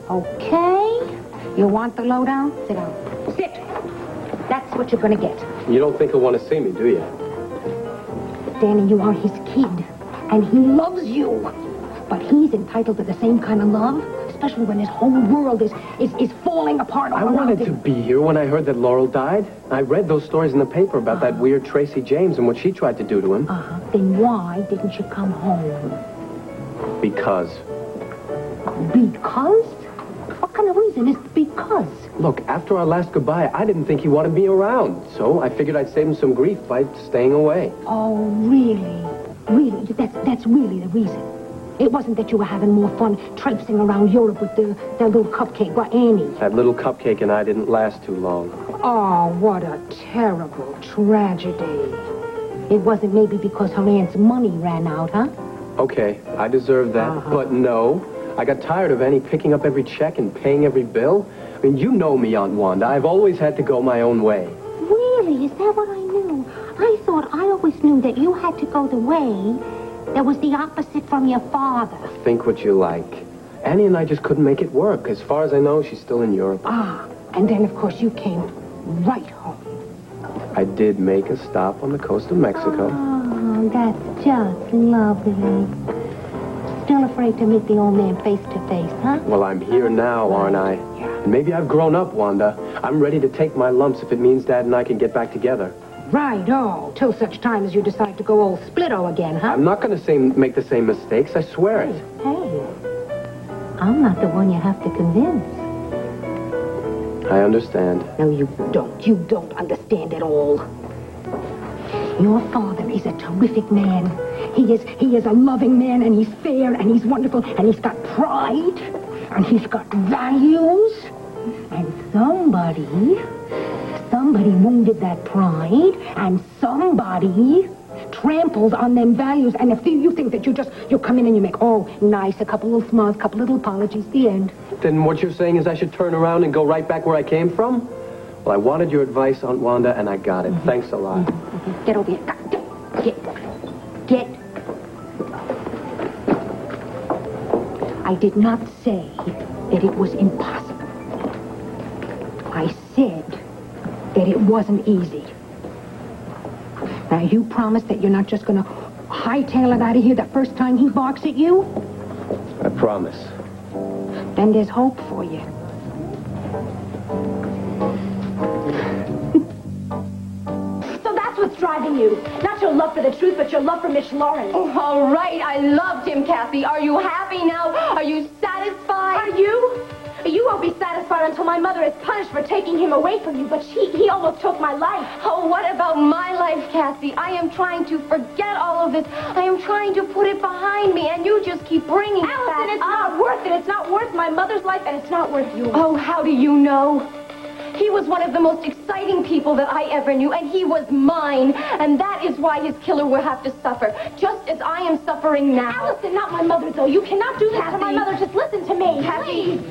Okay. You want the lowdown? Sit down. Sit. That's what you're going to get. You don't think he'll want to see me, do you? Danny, you are his kid, and he loves you. But he's entitled to the same kind of love, especially when his whole world is falling apart. I wanted to be here when I heard that Laurel died. I read those stories in the paper about that weird Tracy James and what she tried to do to him. Then why didn't you come home? Because. Because? What kind of reason is because? Look, after our last goodbye, I didn't think he wanted me around. So I figured I'd save him some grief by staying away. Oh, really? Really? That's really the reason? It wasn't that you were having more fun traipsing around Europe with their little cupcake or Annie. That little cupcake and I didn't last too long. Oh, what a terrible tragedy. It wasn't maybe because her aunt's money ran out, huh? Okay, I deserve that, but no. I got tired of Annie picking up every check and paying every bill. I mean, you know me, Aunt Wanda. I've always had to go my own way. Really? Is that what I knew? I thought I always knew that you had to go the way that was the opposite from your father. Think what you like. Annie and I just couldn't make it work. As far as I know, she's still in Europe. And then, of course, you came right home. I did make a stop on the coast of Mexico. Oh, that's just lovely. Still afraid to meet the old man face to face, huh? Well, I'm here now, aren't I? And maybe I've grown up, Wanda. I'm ready to take my lumps if it means Dad and I can get back together. Right-o. Till such time as you decide to go old Splitto again, huh? I'm not going to make the same mistakes. I swear it. Hey, I'm not the one you have to convince. I understand. No, you don't. You don't understand at all. Your father is a terrific man. He is a loving man, and he's fair, and he's wonderful, and he's got pride, and he's got values. And somebody wounded that pride, and somebody trampled on them values. And if you think that you come in and you make, nice, a couple little smiles, a couple little apologies, the end. Then what you're saying is I should turn around and go right back where I came from? Well, I wanted your advice, Aunt Wanda, and I got it. Thanks a lot. Get over here. Get. I did not say that it was impossible. I said that it wasn't easy. Now, you promise that you're not just going to hightail it out of here the first time he barks at you? I promise. Then there's hope for you. So that's what's driving you. Not your love for the truth, but your love for Mitch Laurence. Oh, all right. I loved him, Cassie. Are you happy now? Are you satisfied? Are you? You won't be satisfied until my mother is punished for taking him away from you, but he almost took my life. Oh, what about my life, Cassie? I am trying to forget all of this. I am trying to put it behind me, and you just keep bringing it back. Allison, it's not worth it. It's not worth my mother's life, and it's not worth yours. Oh, how do you know? He was one of the most exciting people that I ever knew, and he was mine. And that is why his killer will have to suffer, just as I am suffering now. Allison, not my mother, though. You cannot do this to my mother. Just listen to me. Cassie. Please.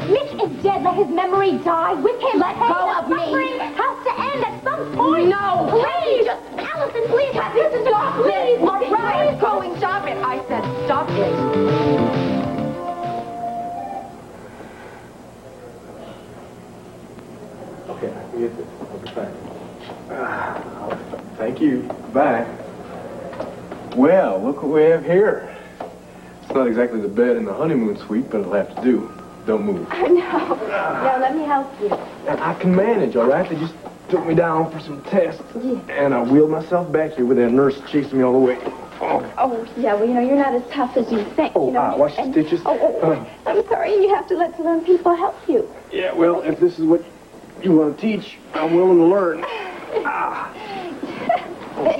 Mitch is dead. Let his memory die with him. Let go of me. Suffering has to end at some point. No. Please. Just, Allison, please. Cassie, listen to me. Please. All right. Going. Stop it. I said stop it. Okay, I can get this. I'll be back. Thank you. Bye. Well, look what we have here. It's not exactly the bed in the honeymoon suite, but it'll have to do. Don't move. No. No, let me help you. I can manage, all right? They just took me down for some tests, and I wheeled myself back here with that nurse chasing me all the way. Oh, yeah, well, you're not as tough as you think. Watch the stitches. I'm sorry, you have to let some people help you. Yeah, well, if this is what you want to teach, I'm willing to learn.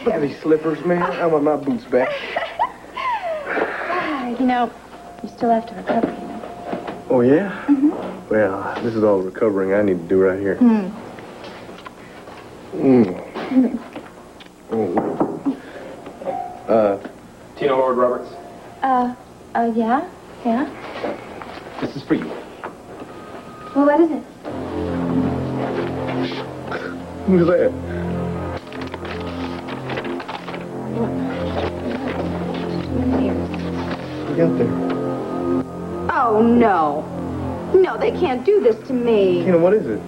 Heavy slippers, man. I want my boots back. You still have to recover, Oh, yeah? Mm-hmm. Well, this is all the recovering I need to do right here. Tina Lord Roberts. Yeah? This is for you. Well, what is it? Who's that? Get there. Oh, no. No, they can't do this to me. Tina, what is it?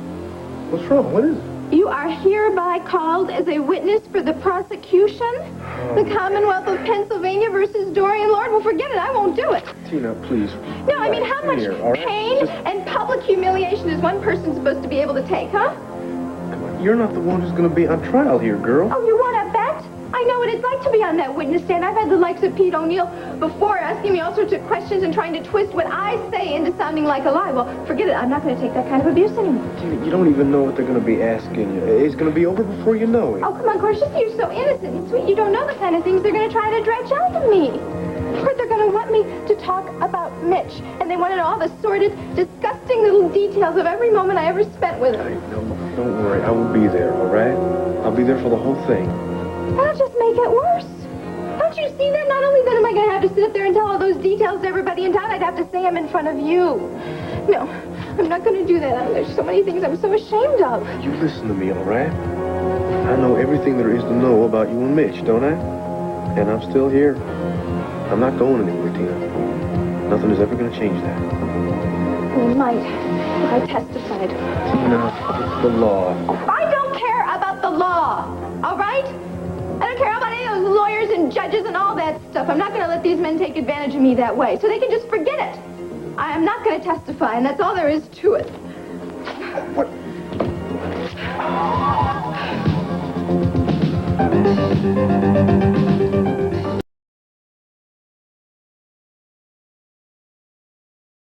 What's wrong? What is it? You are hereby called as a witness for the prosecution. The Commonwealth of Pennsylvania versus Dorian Lord. Well, forget it. I won't do it. Tina, please. No, I mean, how much pain and public humiliation is one person supposed to be able to take, huh? Come on. You're not the one who's going to be on trial here, girl. Oh, you want to bet? I know what it's like to be on that witness stand. I've had the likes of Pete O'Neill before asking me all sorts of questions and trying to twist what I say into sounding like a lie. Well, forget it. I'm not going to take that kind of abuse anymore. Tina, you don't even know what they're going to be asking you. It's going to be over before you know it. Oh, come on, Gracious. You're so innocent and sweet. You don't know the kind of things they're going to try to dredge out of me. Or they're going to want me to talk about Mitch, and they want to know all the sordid, disgusting little details of every moment I ever spent with him. No, don't worry. I will be there, all right? I'll be there for the whole thing. That'll just make it worse. Don't you see that? Not only then am I going to have to sit up there and tell all those details to everybody in town, I'd have to say them in front of you. No, I'm not going to do that. There's so many things I'm so ashamed of. You listen to me, all right? I know everything there is to know about you and Mitch, don't I? And I'm still here. I'm not going anywhere, Tina. Nothing is ever going to change that. You might, if I testified. Tina, it's the law. I don't care about the law, all right? I don't care about any of those lawyers and judges and all that stuff. I'm not going to let these men take advantage of me that way, so they can just forget it. I am not going to testify, and that's all there is to it. What?